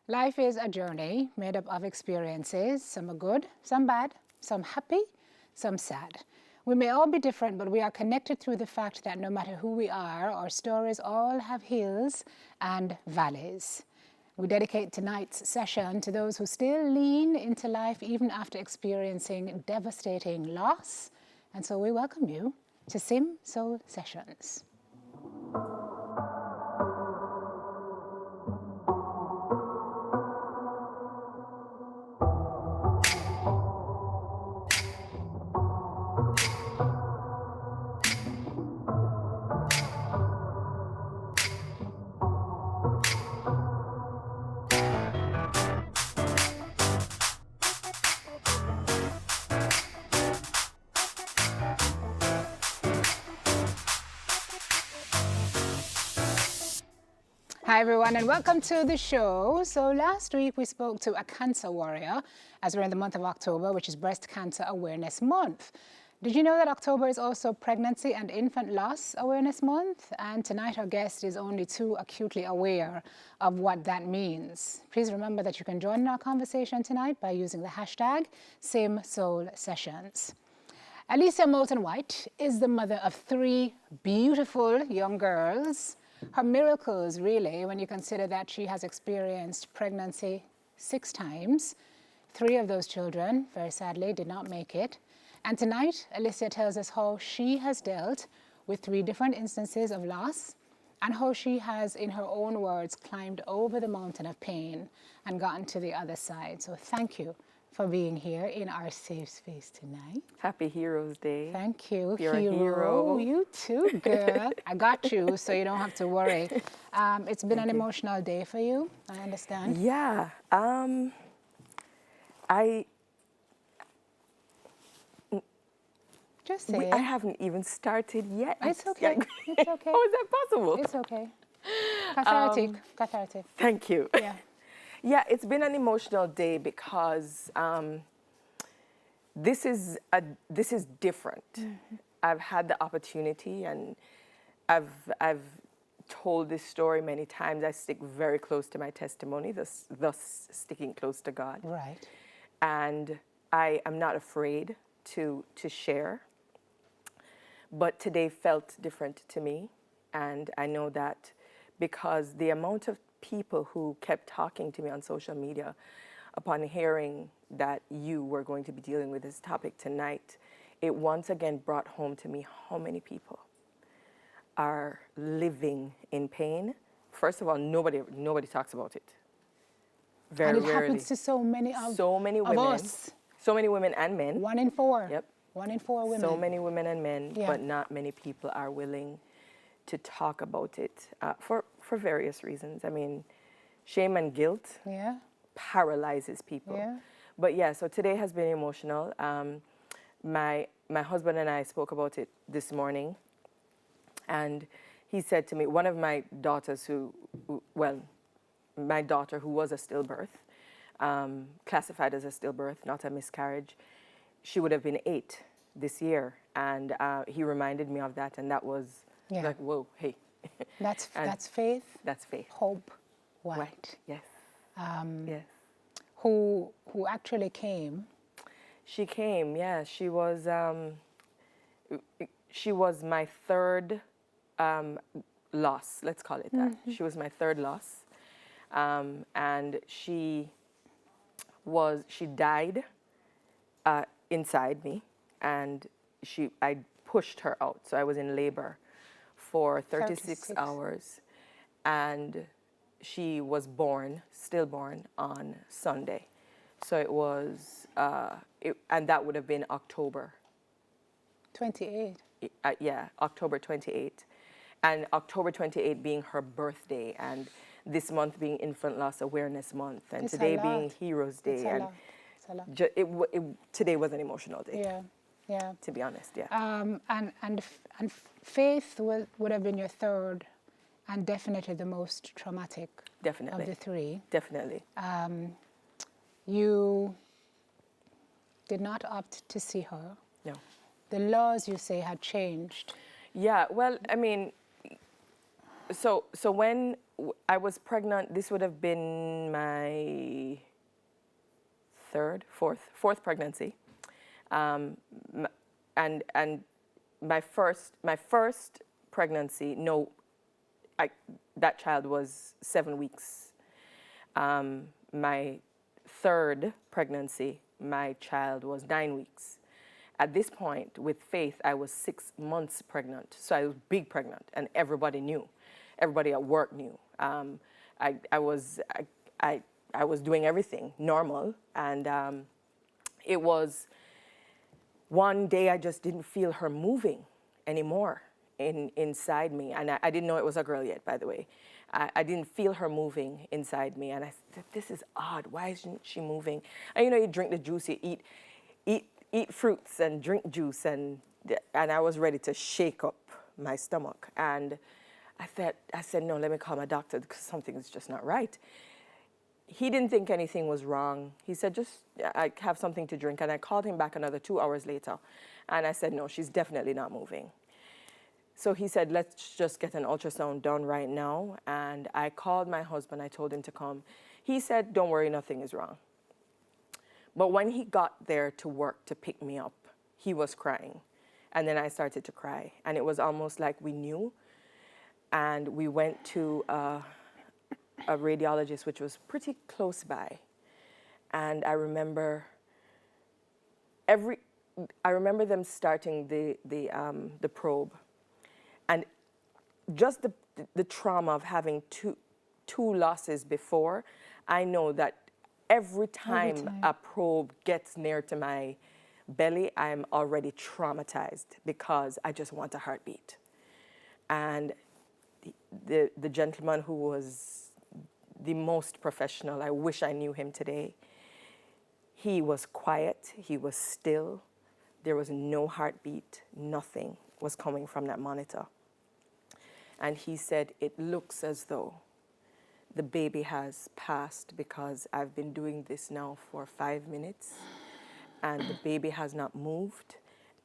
Life is a journey made up of experiences. Some are good, some bad, some happy, some sad. We may all be different, but we are connected through the fact that no matter who we are, our stories all have hills and valleys. We dedicate tonight's session to those who still lean into life even after experiencing devastating loss. And so we welcome you to Sim Soul Sessions. Hi everyone and welcome to the show. So last week we spoke to a cancer warrior as we're in the month of October, which is Breast Cancer Awareness Month. Did you know that October is also Pregnancy and Infant Loss Awareness Month? And tonight our guest is only too acutely aware of what that means. Please remember that you can join in our conversation tonight by using the hashtag #SimSoulSessions. Alysia Moulton-White is the mother of 3 beautiful young girls. Her miracles, really, when you consider that she has experienced pregnancy 6 times. 3 of those children, very sadly, did not make it. And tonight, Alysia tells us how she has dealt with 3 different instances of loss and how she has, in her own words, climbed over the mountain of pain and gotten to the other side. So thank you for being here in our safe space tonight. Happy Heroes Day. Thank you, You're a hero. You too, girl. I got you, so you don't have to worry. It's been an emotional day for you, I understand. Yeah. Just say I it. haven't even started yet. It's okay. It's okay. How is that possible? It's okay. Cathartic. Cathartic. Thank you. Yeah. Yeah, it's been an emotional day because this is different. Mm-hmm. I've had the opportunity, and I've told this story many times. I stick very close to my testimony, thus sticking close to God. Right. And I am not afraid to share. But today felt different to me, and I know that because the amount of people who kept talking to me on social media upon hearing that you were going to be dealing with this topic tonight, it once again brought home to me how many people are living in pain. First of all, nobody talks about it. Very and it rarely. happens to so many women, us. So many women and men. 1 in 4. Yep. 1 in 4 women. So many women and men, Yeah. but not many people are willing to talk about it for various reasons. I mean, shame and guilt paralyzes people. Yeah. But yeah, so today has been emotional. My husband and I spoke about it this morning, and he said to me, one of my daughters my daughter who was a stillbirth, classified as a stillbirth, not a miscarriage, she would have been 8 this year. And he reminded me of that, and that was like, whoa, hey. That's Faith. That's Faith. Hope White. Yes. Yes. Who actually came. She came, yeah. She was my 3rd loss, let's call it that. Mm-hmm. She was my 3rd loss. And she died inside me, and I pushed her out. So I was in labor for 36 hours, and she was stillborn on Sunday. So it was, and that would have been October 28. Yeah, October 28. And October 28 being her birthday, and this month being Infant Loss Awareness Month, and today being Heroes Day. It's a lot. Today was an emotional day. Yeah. Yeah. To be honest, yeah. And Faith would have been your 3rd, and definitely the most traumatic. Definitely. Of the 3. Definitely. You did not opt to see her. No. The laws, you say, had changed. Yeah. Well, I mean, So when I was pregnant, this would have been my fourth pregnancy, and my first pregnancy. No, that child was 7 weeks. My third pregnancy, my child was 9 weeks. At this point, with Faith, I was 6 months pregnant. So I was big pregnant, and everybody knew. Everybody at work knew. I was doing everything normal, and it was one day I just didn't feel her moving anymore inside me, and I didn't know it was a girl yet, by the way. I didn't feel her moving inside me, and I said, "This is odd. Why isn't she moving?" And you drink the juice, you eat fruits and drink juice, and I was ready to shake up my stomach. And I said, "No, let me call my doctor because something's just not right." He didn't think anything was wrong. He said, "Just I have something to drink." And I called him back another 2 hours later, and I said, "No, she's definitely not moving." So he said, "Let's just get an ultrasound done right now." And I called my husband. I told him to come. He said, "Don't worry, nothing is wrong." But when he got there to work to pick me up, he was crying. And then I started to cry. And it was almost like we knew. And we went to a radiologist, which was pretty close by. And I remember them starting the probe. And just the trauma of having two losses before, I know that every time a probe gets near to my belly, I'm already traumatized because I just want a heartbeat. And the gentleman who was the most professional, I wish I knew him today, he was quiet, he was still, there was no heartbeat, nothing was coming from that monitor. And he said, "It looks as though the baby has passed because I've been doing this now for 5 minutes and the baby has not moved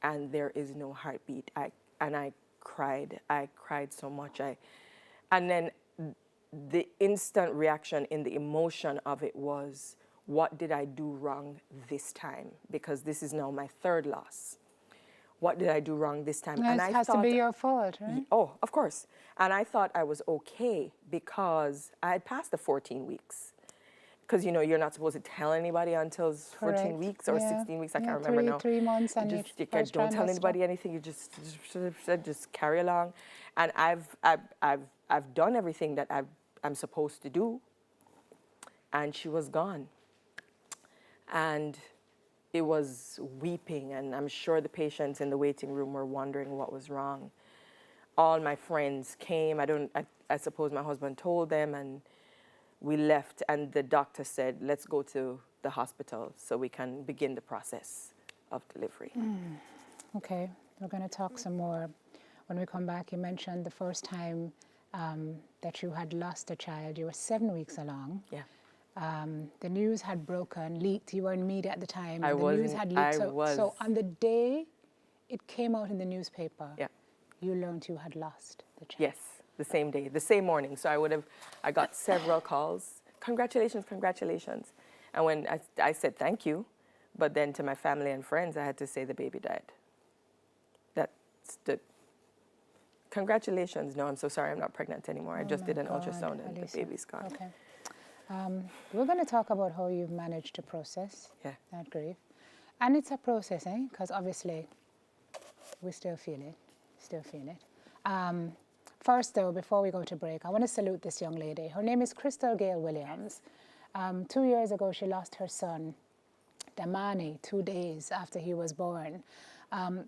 and there is no heartbeat." I cried. I cried so much. And then the instant reaction in the emotion of it was, what did I do wrong this time? Because this is now my third loss. What did I do wrong this time? And it has to be your fault, right? Oh, of course. And I thought I was okay because I had passed the 14 weeks. Because, you're not supposed to tell anybody until 14 weeks or 16 weeks. I can't remember now. 3 months and you don't tell anybody anything. You just carry along. And I've done everything that I'm supposed to do. And she was gone. And it was weeping, and I'm sure the patients in the waiting room were wondering what was wrong. All my friends came. I suppose my husband told them, and we left, and the doctor said, "Let's go to the hospital so we can begin the process of delivery." Okay, we're going to talk some more. When we come back, you mentioned the first time that you had lost a child. You were 7 weeks along. Yeah. The news had leaked. You were in media at the time. The news had leaked. So on the day it came out in the newspaper, you learned you had lost the child. Yes, the same day, the same morning. So I got several calls. Congratulations, congratulations. And when I said thank you, but then to my family and friends, I had to say the baby died. Congratulations. No, I'm so sorry, I'm not pregnant anymore. I just did an ultrasound and the baby's gone. Okay. We're going to talk about how you've managed to process that grief. And it's a process, because obviously we still feel it. First, though, before we go to break, I want to salute this young lady. Her name is Crystal Gail Williams. 2 years ago, she lost her son, Damani, 2 days after he was born.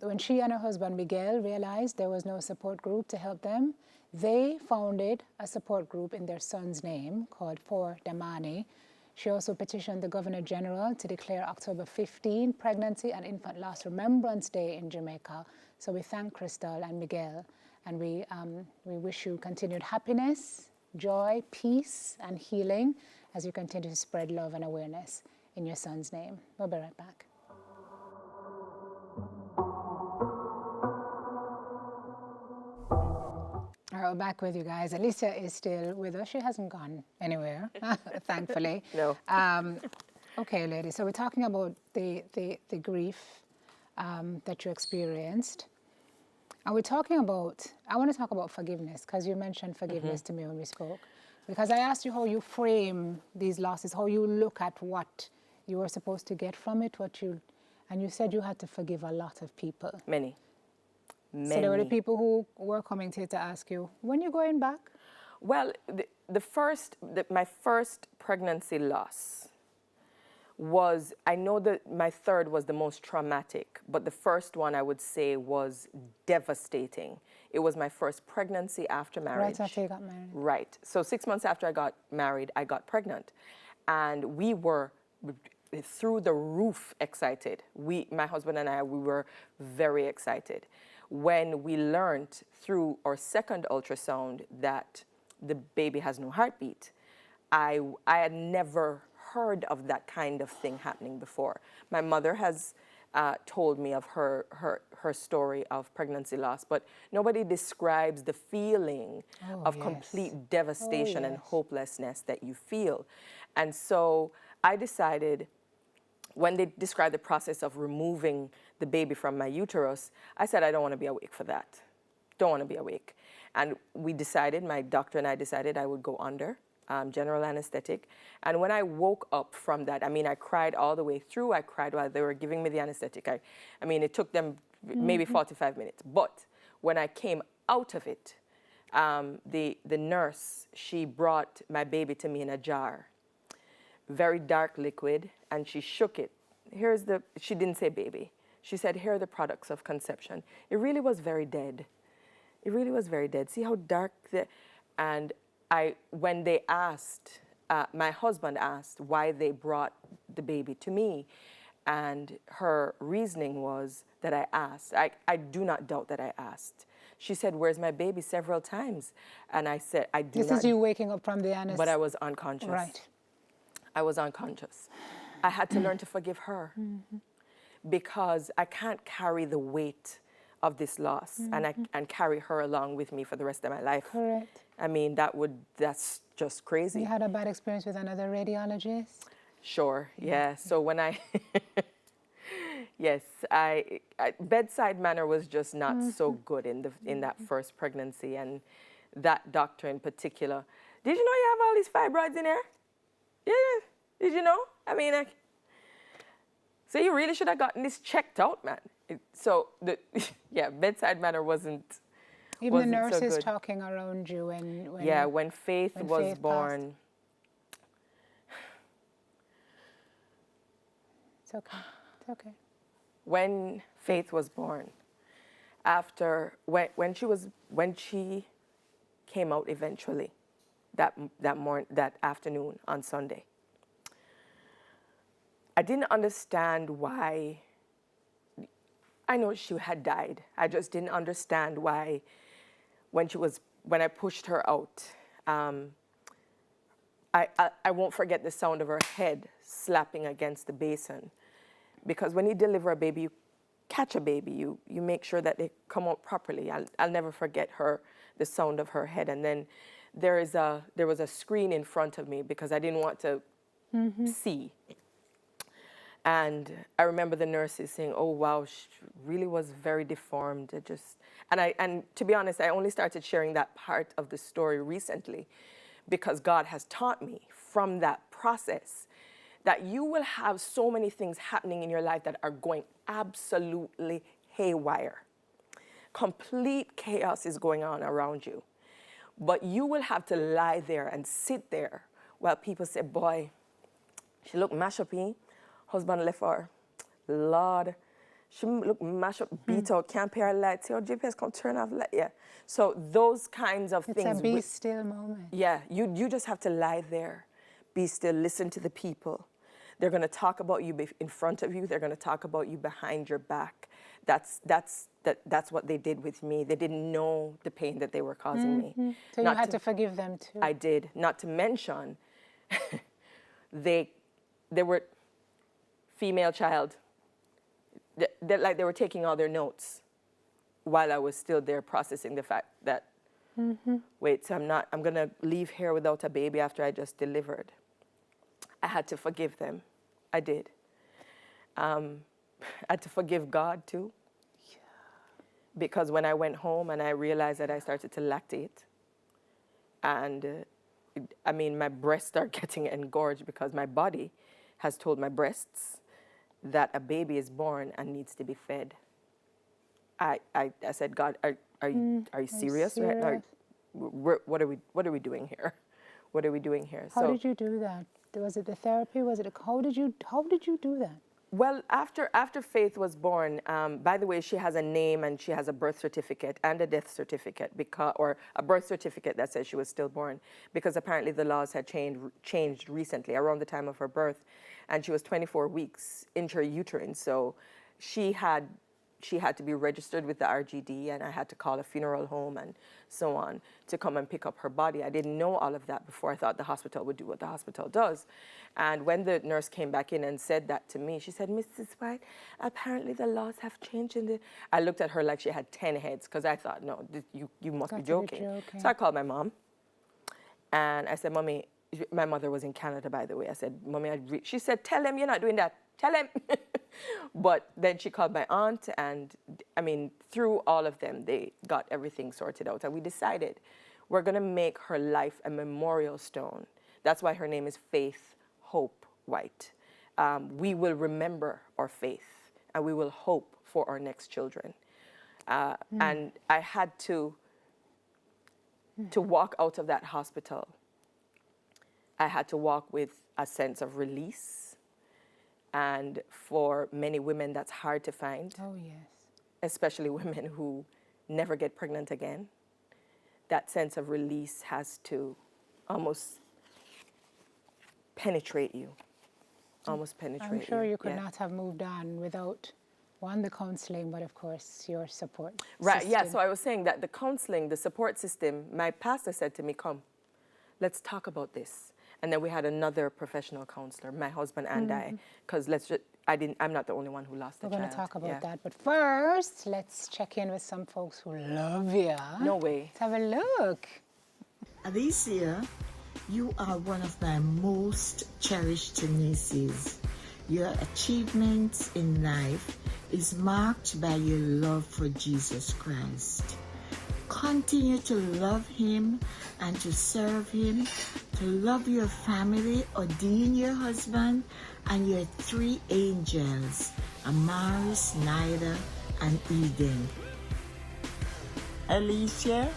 When she and her husband, Miguel, realized there was no support group to help them, they founded a support group in their son's name called For Damani. She also petitioned the Governor General to declare October 15 Pregnancy and Infant Loss Remembrance Day in Jamaica. So we thank Crystal and Miguel, and we wish you continued happiness, joy, peace, and healing as you continue to spread love and awareness in your son's name. We'll be right back. All All right, we're back with you guys. Alysia is still with us. She hasn't gone anywhere, thankfully. No. Okay, ladies. So we're talking about the grief that you experienced. And we're talking about, I want to talk about forgiveness, because you mentioned forgiveness to me when we spoke. Because I asked you how you frame these losses, how you look at what you were supposed to get from it, and you said you had to forgive a lot of people. Many. So there were the people who were coming to ask you, when you going back? Well, my first pregnancy loss was, I know that my third was the most traumatic, but the first one I would say was devastating. It was my first pregnancy after marriage. Right after you got married. Right. So 6 months after I got married, I got pregnant. And we were through the roof excited. My husband and I, we were very excited. When we learned through our second ultrasound that the baby has no heartbeat, I had never heard of that kind of thing happening before. My mother has told me of her story of pregnancy loss, but nobody describes the feeling of complete devastation and hopelessness that you feel. And so I decided, when they described the process of removing the baby from my uterus, I said, I don't want to be awake for that. Don't want to be awake. And we decided, my doctor and I decided I would go under general anesthetic. And when I woke up from that, I mean, I cried all the way through. I cried while they were giving me the anesthetic. I mean, it took them maybe 45 minutes. But when I came out of it, the nurse, she brought my baby to me in a jar, very dark liquid, and she shook it. She didn't say baby. She said, here are the products of conception. It really was very dead. It really was very dead. See how dark and when they asked, my husband asked why they brought the baby to me, and her reasoning was that I asked. I do not doubt that I asked. She said, where's my baby, several times. And I said, I do not. This is you waking up from the anesthesia. But I was unconscious. Right. I was unconscious. I had to learn to forgive her because I can't carry the weight of this loss and carry her along with me for the rest of my life. Correct. I mean, that's just crazy. You had a bad experience with another radiologist? Sure, yeah. So when yes, bedside manner was just not so good in that first pregnancy, and that doctor in particular. Did you know you have all these fibroids in here? Yeah, did you know? I mean, so you really should have gotten this checked out, man. Bedside manner wasn't. Even the so nurses good. talking around you when Faith was born. It's okay. It's okay. When Faith was born, when she came out eventually, that afternoon on Sunday, I didn't understand why. I know she had died. I just didn't understand why. When I pushed her out, I won't forget the sound of her head slapping against the basin, because when you deliver a baby, you catch a baby, you make sure that they come out properly. I'll never forget the sound of her head. And then there was a screen in front of me because I didn't want to see. And I remember the nurses saying, "Oh wow, she really was very deformed." And to be honest, I only started sharing that part of the story recently, because God has taught me from that process that you will have so many things happening in your life that are going absolutely haywire. Complete chaos is going on around you. But you will have to lie there and sit there while people say, "Boy, she looked mashed up, husband left her. Lord, she look mashed up, beat out, can't pay her lights. Your GPS come turn off light." Yeah. So those kinds of things. It's a be still moment. Yeah, you just have to lie there, be still, listen to the people. They're going to talk about you in front of you. They're going to talk about you behind your back. That's what they did with me. They didn't know the pain that they were causing me. So you had to forgive them too. I did. Not to mention, they were female child. They were taking all their notes while I was still there processing the fact that Wait, so I'm going to leave here without a baby after I just delivered. I had to forgive them. I did. I had to forgive God too. Because when I went home and I realized that I started to lactate, and my breasts start getting engorged because my body has told my breasts that a baby is born and needs to be fed. I said, God, are you serious right now? What are we doing here? What are we doing here? How did you do that? Was it the therapy? How did you do that? Well, after Faith was born, by the way, she has a name and she has a birth certificate and a death certificate, or a birth certificate that says she was stillborn, because apparently the laws had changed recently around the time of her birth, and she was 24 weeks intrauterine, so she had to be registered with the RGD, and I had to call a funeral home and so on to come and pick up her body. I didn't know all of that before. I thought the hospital would do what the hospital does. And when the nurse came back in and said that to me, she said, Mrs. White, apparently the laws have changed. I looked at her like she had 10 heads, because I thought, no, you must be joking. So I called my mom, and I said, Mommy, my mother was in Canada, by the way. I said, Mommy, she said, tell him you're not doing that. Tell him. But then she called my aunt, and through all of them, they got everything sorted out. And we decided we're going to make her life a memorial stone. That's why her name is Faith Hope White. We will remember our faith, and we will hope for our next children. And I had to walk out of that hospital. I had to walk with a sense of release. And for many women, that's hard to find. Oh, yes. Especially women who never get pregnant again. That sense of release has to almost penetrate you. Almost penetrate you. I'm sure you could not have moved on without, one, the counseling, but of course, your support Right, system. yeah. So I was saying that the counseling, the support system, my pastor said to me, come, let's talk about this. And then we had another professional counselor, my husband and I, because I'm not the only one who lost a child. We're going to talk about that. But first, let's check in with some folks who love you. No way. Let's have a look. Alysia, you are one of my most cherished nieces. Your achievements in life is marked by your love for Jesus Christ. Continue to love him and to serve him, to love your family, Odin, your husband, and your 3 angels, Amaris, Nida, and Eden. Alysia,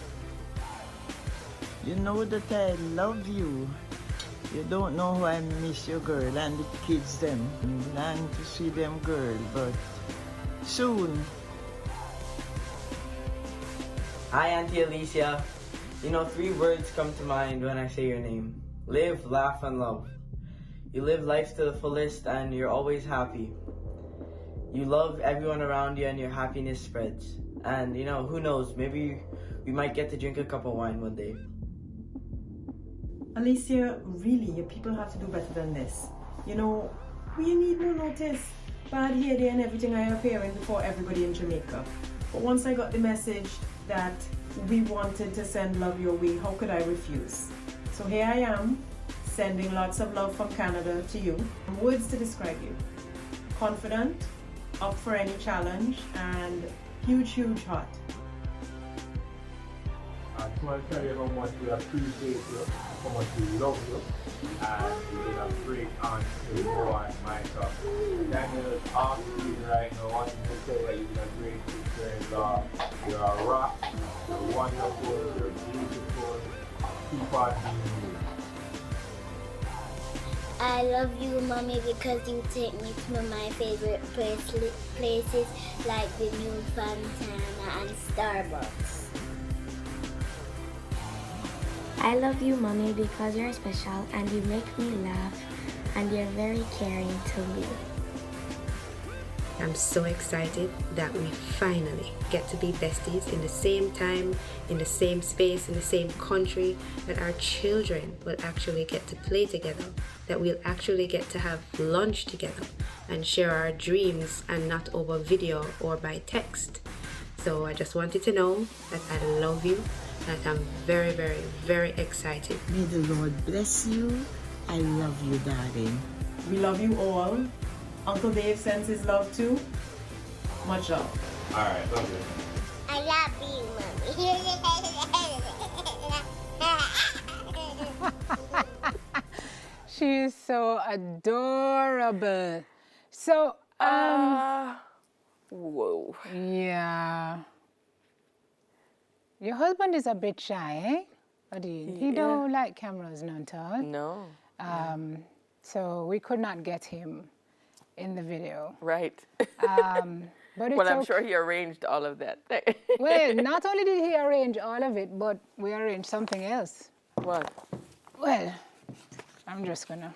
you know that I love you. You don't know how I miss your girl and the kids them. Long to see them girl, but soon. Hi, Auntie Alysia. 3 words come to mind when I say your name. Live, laugh, and love. You live life to the fullest and you're always happy. You love everyone around you and your happiness spreads. And, who knows, maybe we might get to drink a cup of wine one day. Alysia, really, your people have to do better than this. We need no notice. Bad hair day and everything I appearing before everybody in Jamaica. But once I got the message that we wanted to send love your way, how could I refuse? So here I am, sending lots of love from Canada to you. Words to describe you. Confident, up for any challenge, and huge, huge heart. I just want to tell you how much we appreciate you, how much we love you, and you've been a great aunt to Mo and myself. Daniel is off season right now. I want to say that you've been a great sister-in-law. You're a rock, you're wonderful, you're beautiful. Keep on being you. I love you, Mommy, because you take me to my favorite places like the New Fontana and Starbucks. I love you, Mommy, because you're special and you make me laugh and you're very caring to me. I'm so excited that we finally get to be besties in the same time, in the same space, in the same country, that our children will actually get to play together, that we'll actually get to have lunch together and share our dreams and not over video or by text. So I just wanted to know that I love you that I'm very, very, very excited. May the Lord bless you. I love you, darling. We love you all. Uncle Dave sends his love too. Much love. All right, love you. I love you, mommy. She is so adorable. So, Whoa. yeah. Your husband is a bit shy, eh? He don't like cameras none at all. No. So we could not get him in the video. Right. But it's Well, I'm okay. sure he arranged all of that. Well, not only did he arrange all of it, but we arranged something else. What? Well, I'm just gonna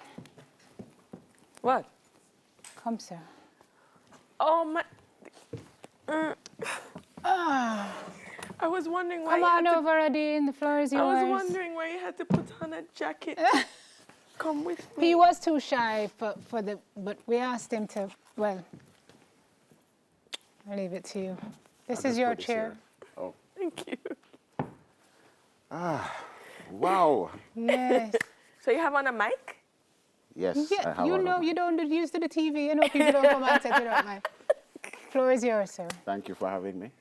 What? come, sir. Oh my. I was wondering why. Come you on had to- over, Adine. The floor is yours. I was wondering why you had to put on a jacket. Come with me. He was too shy for the, but we asked him to, well, I'll leave it to you. This is your chair. Oh, Thank you. wow. Yes. So you have on a mic? Yes, I Yeah, have you one know, of- you don't get used to the TV. You know, people don't come and set it up, man. Floor is yours, sir. Thank you for having me.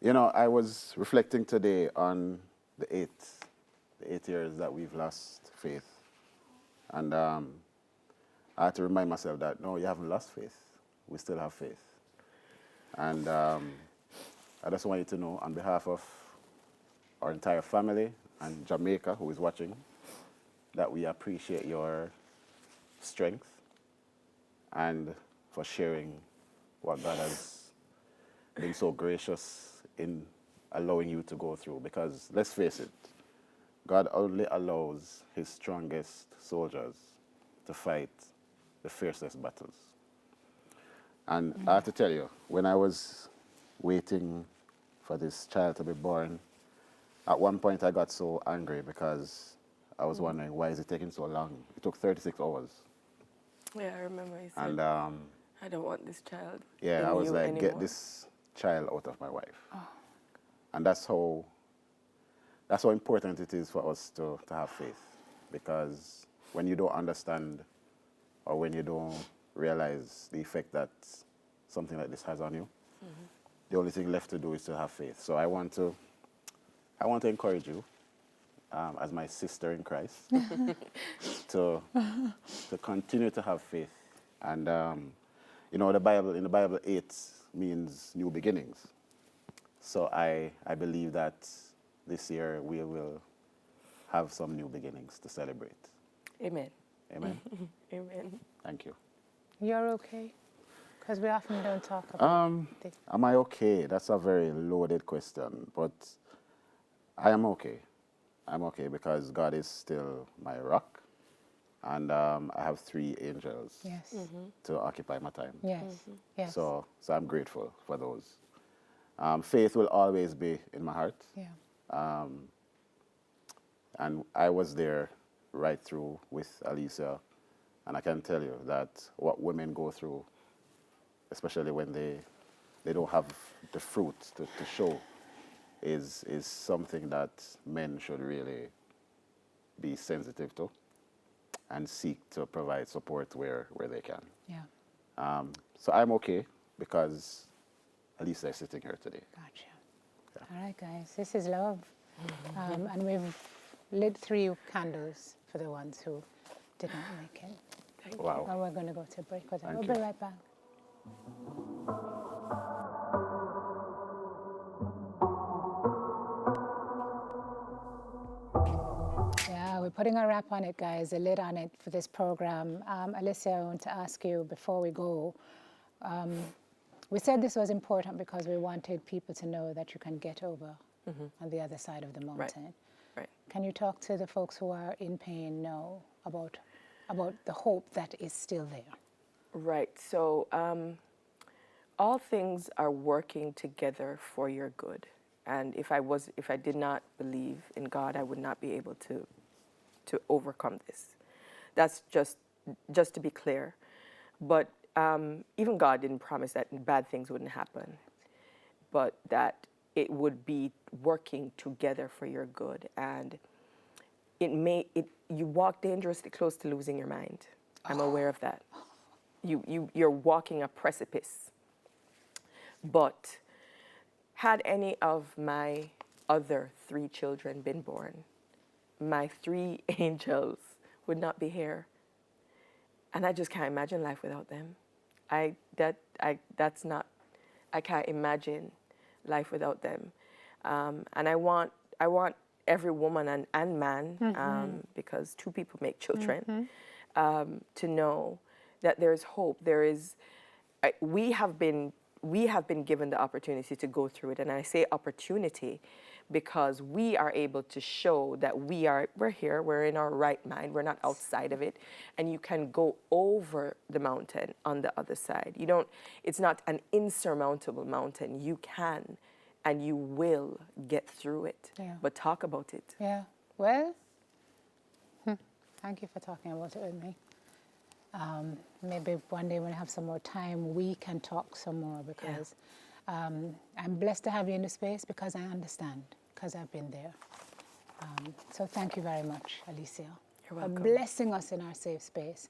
You know, I was reflecting today on the 8 years that we've lost faith. And I had to remind myself that, no, you haven't lost faith. We still have faith. And I just want you to know, on behalf of our entire family and Jamaica, who is watching, that we appreciate your strength and for sharing what God has been so gracious in allowing you to go through. Because let's face it, God only allows his strongest soldiers to fight the fiercest battles. And I have to tell you, when I was waiting for this child to be born, at one point I got so angry because I was wondering, why is it taking so long? It took 36 hours. Yeah, I remember you said, And I don't want this child. yeah, in I was you like, anymore. get this child out of my wife. And that's how important it is for us to have faith. Because when you don't understand or when you don't realize the effect that something like this has on you, the only thing left to do is to have faith. So I want to encourage you, as my sister in Christ, to continue to have faith. And you know, in the Bible, 8 means new beginnings. So I believe that this year we will have some new beginnings to celebrate. Amen. Amen. Amen. Thank you. You're okay? Because we often don't talk about this. Am I okay? That's a very loaded question, but I am okay. I'm okay because God is still my rock, and I have 3 angels Yes. to occupy my time. Yes. Yes. So I'm grateful for those. Faith will always be in my heart. Yeah. And I was there right through with Alysia, and I can tell you that what women go through, especially when they don't have the fruit to show, is something that men should really be sensitive to and seek to provide support where they can. Yeah. So I'm okay because Alysia is sitting here today. Gotcha. All right, guys. This is love. And we've lit 3 candles for the ones who did not make it. Wow. And we're going to go to break with that. We'll Thank be you. right back. Yeah, we're putting a wrap on it, guys, a lid on it for this program. Alysia, I want to ask you before we go. We said this was important because we wanted people to know that you can get over on the other side of the mountain. Right. Can you talk to the folks who are in pain now about the hope that is still there? Right. So all things are working together for your good. And if I did not believe in God, I would not be able to overcome this. That's just to be clear. But even God didn't promise that bad things wouldn't happen, but that it would be working together for your good. And you walk dangerously close to losing your mind. I'm aware of that. You're walking a precipice. But had any of my other 3 children been born, my 3 angels would not be here. And I just can't imagine life without them. I can't imagine life without them. And I want every woman and man, because 2 people make children, to know that there's hope. We have been given the opportunity to go through it. And I say opportunity because we are able to show that we're here, we're in our right mind, we're not outside of it, and you can go over the mountain on the other side. It's not an insurmountable mountain. You can and you will get through it. Yeah. But talk about it. Yeah. Well, thank you for talking about it with me. Maybe one day when I have some more time, we can talk some more, because I'm blessed to have you in the space, because I understand, because I've been there. So thank you very much, Alysia, You're welcome. for blessing us in our safe space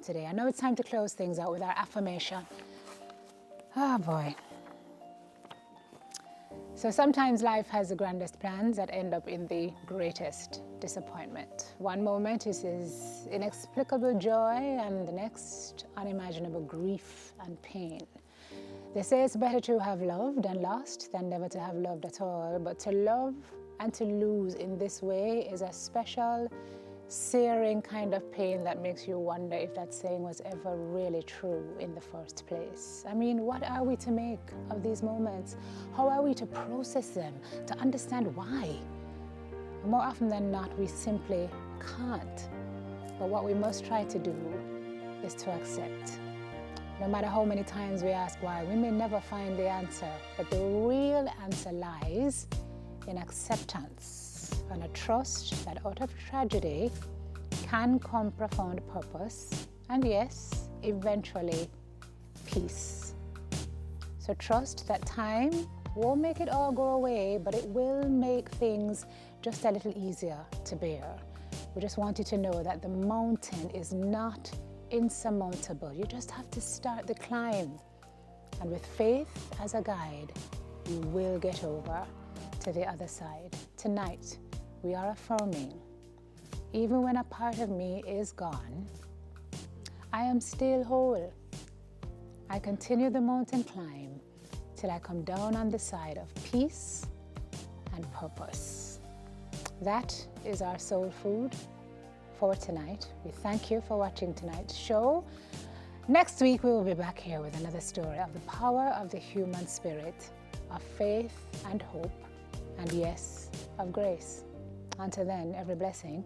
today. I know it's time to close things out with our affirmation. Oh boy. So sometimes life has the grandest plans that end up in the greatest disappointment. One moment is inexplicable joy, and the next unimaginable grief and pain. They say it's better to have loved and lost than never to have loved at all, but to love and to lose in this way is a special, searing kind of pain that makes you wonder if that saying was ever really true in the first place. I mean, what are we to make of these moments? How are we to process them, to understand why? More often than not, we simply can't. But what we must try to do is to accept. No matter how many times we ask why, we may never find the answer, but the real answer lies in acceptance and a trust that out of tragedy can come profound purpose, and yes, eventually peace. So trust that time won't make it all go away, but it will make things just a little easier to bear. We just want you to know that the mountain is not insurmountable. You just have to start the climb. And with faith as a guide, you will get over to the other side. Tonight, we are affirming, even when a part of me is gone, I am still whole. I continue the mountain climb till I come down on the side of peace and purpose. That is our soul food for tonight. We thank you for watching tonight's show. Next week, we will be back here with another story of the power of the human spirit, of faith and hope, and yes, of grace. Until then, every blessing.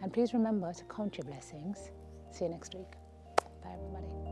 And please remember to count your blessings. See you next week. Bye, everybody.